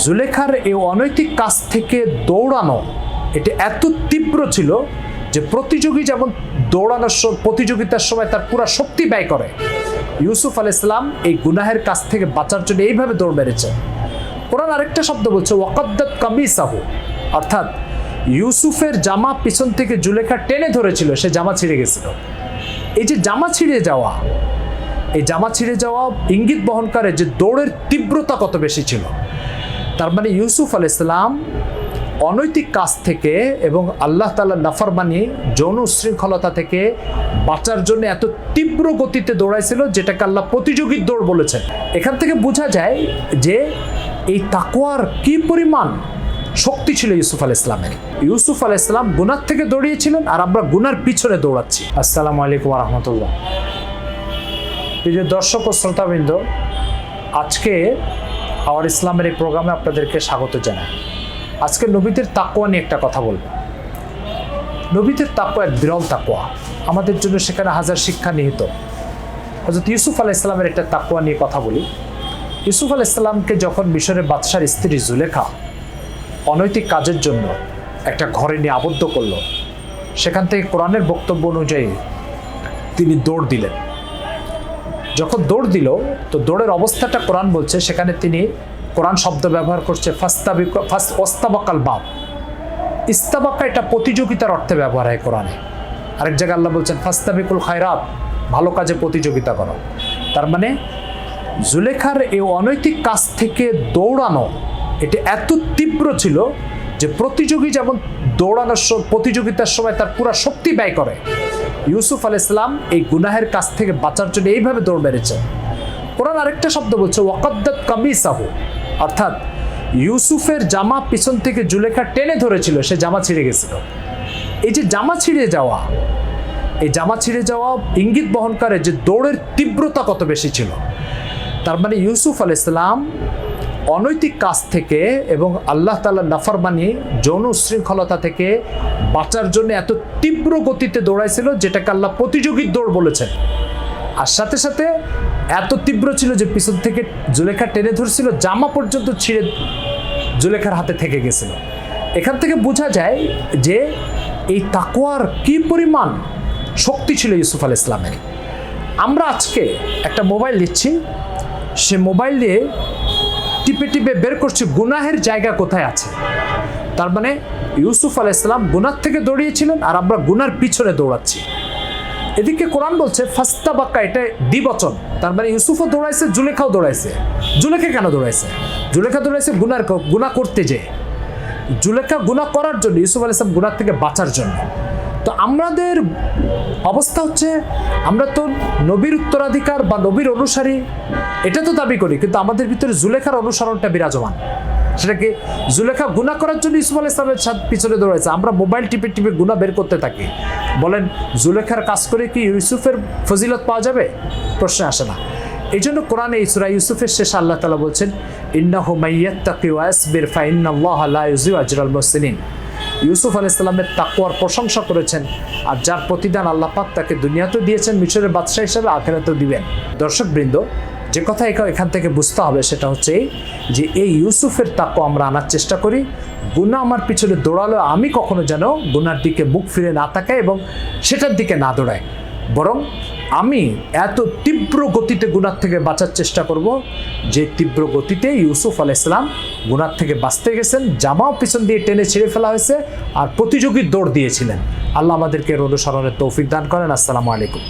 জুলেখার এই অনৈতিক কাজ থেকে দৌড়ানো এটা এত তীব্র ছিল যে প্রতিযোগী যেমন প্রতিযোগিতার সময় তার পুরো শক্তি ব্যয় করে, ইউসুফ আলাইহিস সালাম এই গুনাহের কাছ থেকে বাঁচার জন্য এইভাবে দৌড় মেরেছে। কোরআন আরেকটা শব্দ বলছে ওয়াকাদ্দাত কামিসাহু, অর্থাৎ ইউসুফের জামা পিছন থেকে জুলেখা টেনে ধরেছিল, সে জামা ছিঁড়ে গেছিল। এই যে জামা ছিঁড়ে যাওয়া, এই জামা ছিঁড়ে যাওয়া ইঙ্গিত বহন করে যে দৌড়ের তীব্রতা কত বেশি ছিল। তার মানে ইউসুফ আলাইহিস সালাম অনৈতিক কাজ থেকে এবং আল্লাহ তাআলার নাফরমানি যৌন উশৃঙ্খলতা থেকে বাঁচার জন্য এত তীব্র গতিতে দৌড়াইছিল, যেটাকে আল্লাহ প্রতিযোগীর দৌড় বলেছেন। এখান থেকে বোঝা যায় যে এই তাকওয়ার কি পরিমাণ শক্তি ছিল ইউসুফ আলাইহিস সালামের। ইউসুফ আলাইহিস সালাম গুনাহ থেকে দৌড়িয়েছিলেন, আর আমরা গুনার পিছনে দৌড়াচ্ছি। আসসালামু আলাইকুম ওয়া রাহমাতুল্লাহ। প্রিয় দর্শক ও শ্রোতাবৃন্দ, আজকে আওয়ার ইসলামের এই প্রোগ্রামে আপনাদেরকে স্বাগত জানাই। আজকে নবীদের তাকওয়া নিয়ে একটা কথা বলবো। নবীদের তাকওয়া এক বিরল তাকওয়া, আমাদের জন্য সেখানে হাজার শিক্ষা নিহিত। হযরত ইউসুফ আলাইহিস সালামের একটা তাকওয়া নিয়ে কথা বলি। ইউসুফ আলাইহিস সালামকে যখন মিশরের বাদশার স্ত্রী জুলেখা অনৈতিক কাজের জন্য একটা ঘরে নিয়ে আবদ্ধ করলো, সেখান থেকে কোরআনের বক্তব্য অনুযায়ী তিনি দৌড় দিলেন। যখন দৌড় দিল, তো দৌড়ের অবস্থাটা কোরআন বলছে, সেখানে তিনি কোরআন শব্দ ব্যবহার করছে ওয়াস্তাবাকাল বাব। ইস্তাবাকা এটা প্রতিযোগিতার অর্থে ব্যবহার হয় কোরআনে। আরেক জায়গায় আল্লাহ বলছেন ফাস্তাবিকুল খায়রাত, ভালো কাজে প্রতিযোগিতা করো। তার মানে জুলেখার এই অনৈতিক কাজ থেকে দৌড়ানো এটা এত তীব্র ছিল যে প্রতিযোগী যেমন প্রতিযোগিতার সময় তার পুরো শক্তি ব্যয় করে, ইউসুফ আলাইহিস সালাম এই গুনাহের কাছ থেকে বাঁচার জন্য এইভাবে দৌড় মেরেছে। কোরআন আরেকটা শব্দ বলছে ওয়াকাদ্দাত কামিসাহু, অর্থাৎ ইউসুফের জামা পিছন থেকে জুলেখা টেনে ধরেছিল, সে জামা ছিঁড়ে গেছিল। এই যে জামা ছিঁড়ে যাওয়া, এই জামা ছিঁড়ে যাওয়া ইঙ্গিত বহন করে যে দৌড়ের তীব্রতা কত বেশি ছিল। তার মানে ইউসুফ আলাইহিস সালাম অনৈতিক কাজ থেকে এবং আল্লাহ তাআলার নাফরমানি যৌন উশৃঙ্খলতা থেকে বাঁচার জন্য এত তীব্র গতিতে দৌড়াইছিল, যেটাকে আল্লাহ প্রতিযোগীর দৌড় বলেছেন। আর সাথে সাথে এত তীব্র ছিল যে পিছন থেকে জুলেখা টেনে ধরছিল, জামা পর্যন্ত ছিঁড়ে জুলেখার হাতে থেকে গেছিল। এখান থেকে বোঝা যায় যে এই তাকওয়ার কি পরিমাণ শক্তি ছিল ইউসুফ আলাইহিস সালামের। আমরা আজকে একটা মোবাইল নিচ্ছি, সে মোবাইল দিয়ে টিপে টিপে বের করছে গুনাহের জায়গা কোথায় আছে। তার মানে ইউসুফ আলাইহিস সালাম গুনাহ থেকে দৌড়িয়েছিলেন, আর আমরা গুনার পিছনে দৌড়াচ্ছি। এদিকে কোরআন বলছে ফাস্তাবাকা, এটা দ্বিবচন। তার মানে ইউসুফও দৌড়াইছে, জুলেখাও দৌড়াইছে। জুলেখা কেন দৌড়াইছে? জুলেখা দৌড়াইছে গুনাহ করতে যে, জুলেখা গুনাহ করার জন্য, ইউসুফ আলাইহিস সালাম গুনাহ থেকে বাঁচার জন্য। তো আমাদের অবস্থা হচ্ছে, আমরা তো নবীর উত্তরাধিকার বা নবীর অনুসারী এটা তো দাবি করি, কিন্তু আমাদের ভিতরে জুলেখার অনুসরণটা বিরাজমান। সেটা কি? জুলেখা গুনাহ করার জন্য ইউসুফ আলাইহিস সালামের পিছনে দৌড়াইছে, আমরা মোবাইল টিপে টিপে গুনাহ বের করতে থাকি। বলেন জুলেখার কাজ করে কি ইউসুফের ফজিলত পাওয়া যাবে? প্রশ্ন আসে না। এই জন্য কোরআনে এই সূরা ইউসুফের শেষে আল্লাহ তাআলা বলছেন ইন্নাহু মাইয়াত্তাকি ওয়া ইয়াসবির ফাইন্নাল্লাহা লা ইউযিউ আজরাল মুহসিনিন। ইউসুফ আলাইহিস সালামের তাকওয়ার প্রশংসা করেছেন, আর যার প্রতিদান আল্লাহ পাক তাকে দুনিয়াতেও দিয়েছেন, মিশরের বাদশা হিসেবে আখিরাতেও দিবেন। দর্শকবৃন্দ, যে কথা এখান থেকে বুঝতে হবে সেটা হচ্ছে যে এই ইউসুফের তাকওয়া আমরা আনার চেষ্টা করি। গুনাহ আমার পিছনে দৌড়ালো, আমি কখনো যেন গুনার দিকে মুখ ফিরে না তাকাই এবং সেটার দিকে না দৌড়াই, বরং আমি এত তীব্র গতিতে গুনাহ থেকে বাঁচার চেষ্টা করব যে তীব্র গতিতে ইউসুফ আলাইহিস সালাম গুনাহ থেকে বাঁচতে গেছেন। জামাও পিছন দিয়ে টেনে ছিঁড়ে ফেলা হয়েছে, আর প্রতিযোগীর দৌড় দিয়েছিলেন। আল্লাহ আমাদেরকে এর অনুসরণের তৌফিক দান করেন। আসসালামু আলাইকুম।